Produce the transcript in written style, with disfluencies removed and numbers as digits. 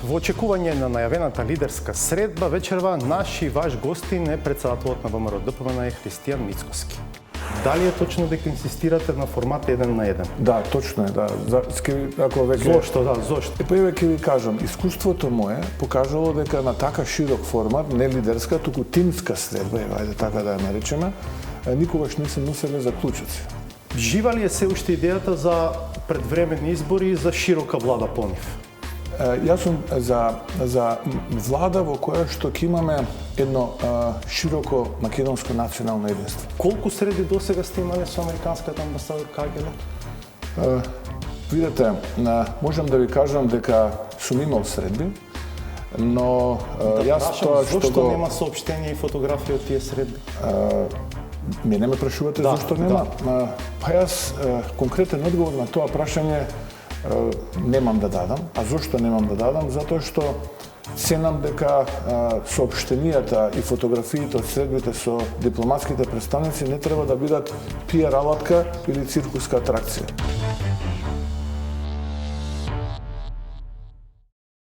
Во очекување на најавената лидерска средба вечерва, наш и ваш гостин е председателот на ВМРО ДПМН е Христијан Мицкоски. Дали е точно дека инсистирате на формат 1 на 1? Да, точно е, да. Ако веќе... Зошто, да, зошто? Еве ќе ви кажам, искуството мое покажало дека на така широк формат, не лидерска, туку тимска средба, ајде така да ја наречеме, никогаш не се носеле заклучоци. Жива ли е се уште идејата за предвременни избори и за широка влада по нив? Јас сум за влада во која што ќе имаме едно широко македонско национално единство. Колку среди досега сте имале со американската амбасадорка Ангела? Видете, можам да ви кажам дека сум имал средби, но јас тоа што зошто нема соопштенија и фотографии од тие средби? Мене ме прашувате зошто нема? Па јас конкретен одговор на тоа прашање немам да дадам. А зошто немам да дадам? Затоа што ценам дека соопштенијата и фотографиите од средбите со дипломатските представници не треба да бидат пиар алатка или циркуска атракција.